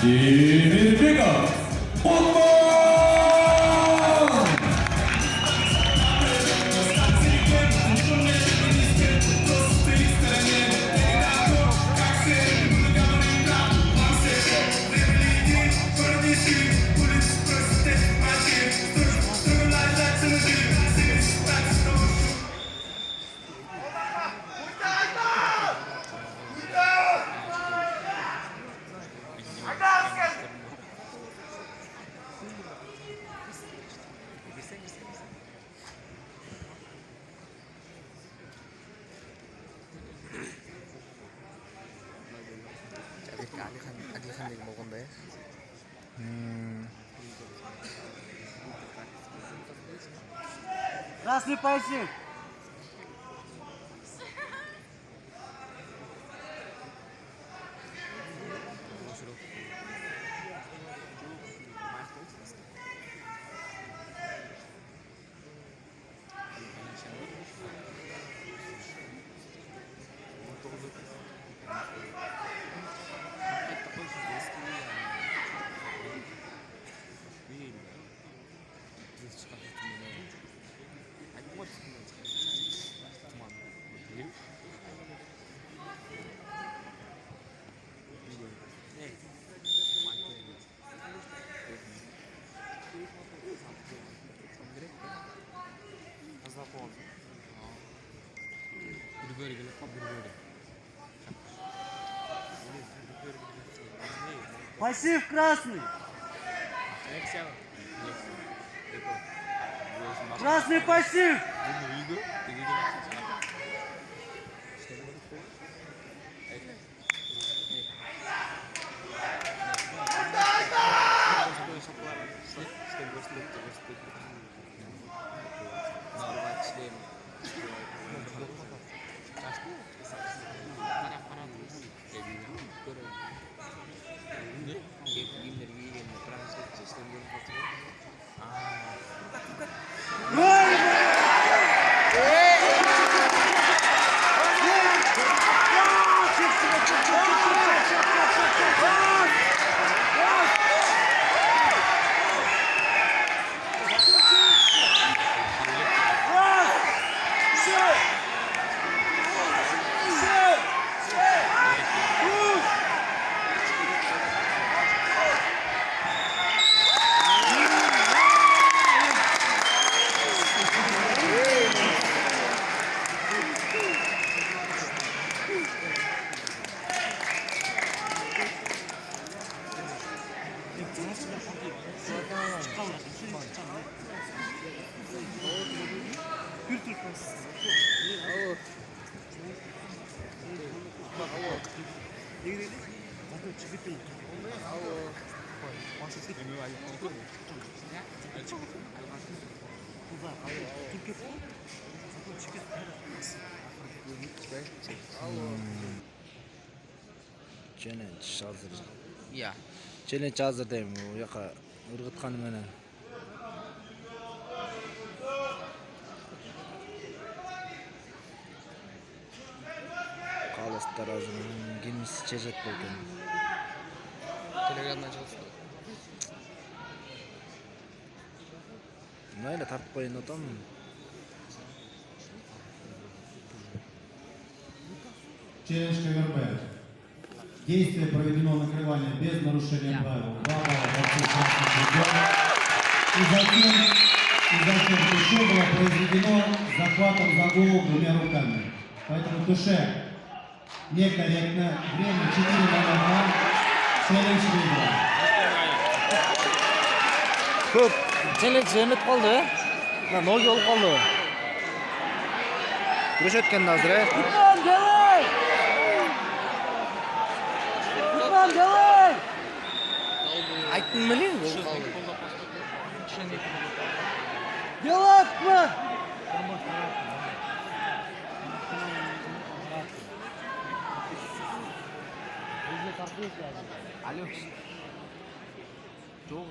Темирбеков Отман! Әділхандегі болғанда ya. Красный пальчик. Пассив красный. Красный пассив. Challenge hazırdayım. Bu yaka ırgıtkanı menen. Kalastar azının girmesi çeşit bolken. Telegramdan çalıştı. Mayla tartып koyun otam. Челлендж Кавербэк. Действие проведено накрывание без нарушения правил. 2 балла борцу красных регионов. И затем туше было произведено захватом за голову 2 руками. Поэтому туше некорректно. Время 4:02. Челлендж выиграл. Көп challenge жеңіп қалды. Ноги olып қалды. Күреш өткенде азыр. Давай! Aytdim mı? Делай, Акман! Alo. Çok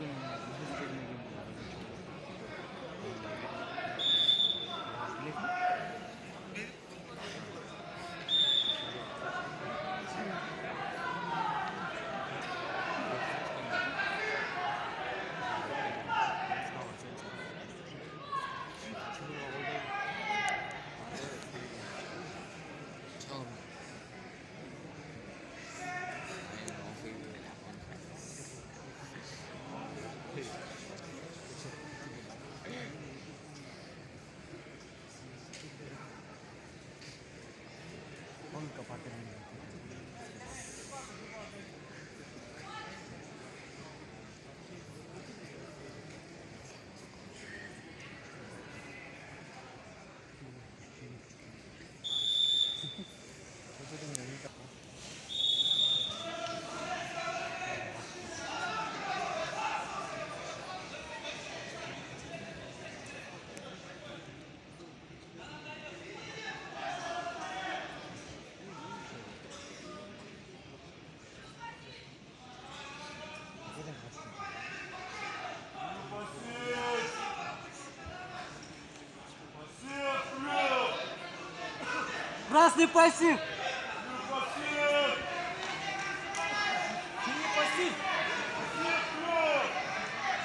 Красный пассив!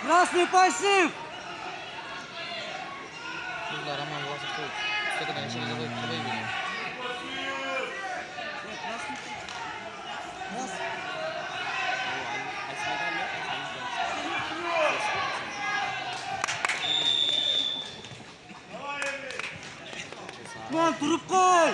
Красный пассив! Burada Roman Vlasov qo'yib, ustidan ishini qo'yib qo'ygan. Lan durup koy!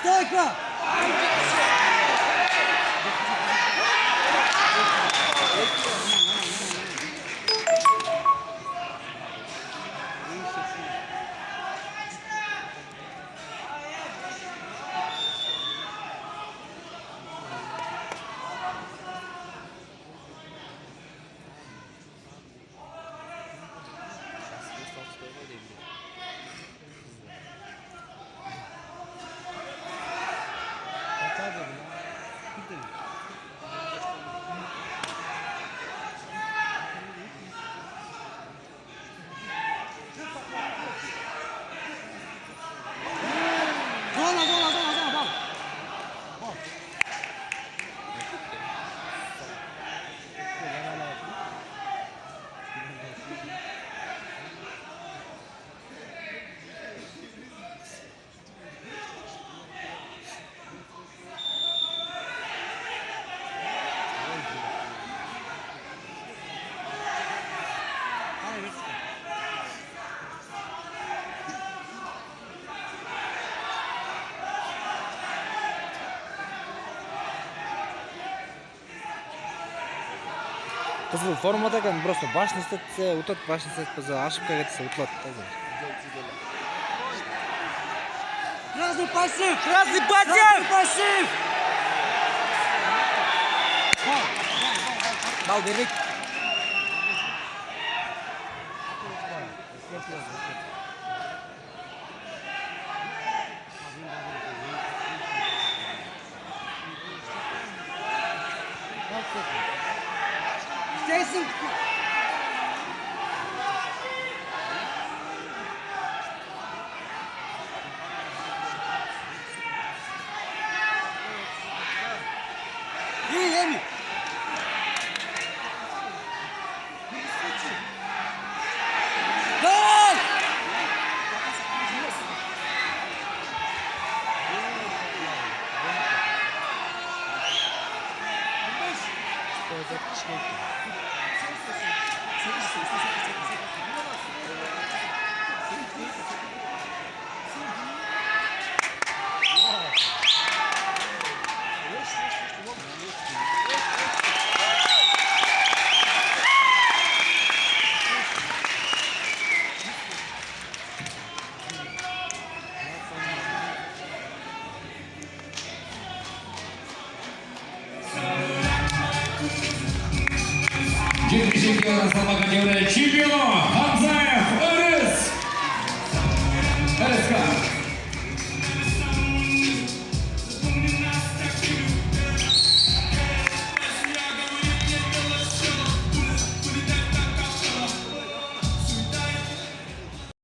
Стойка! Қызыл формада екен, просто башын істетсе, ұтады, башын істетпесе, ошибка кетсе, ұтылады. Красный пассив! Красный Красный пассив! Бал бердік. Jason! İyi, Emi! Gol! Dziękuję salma kategoriya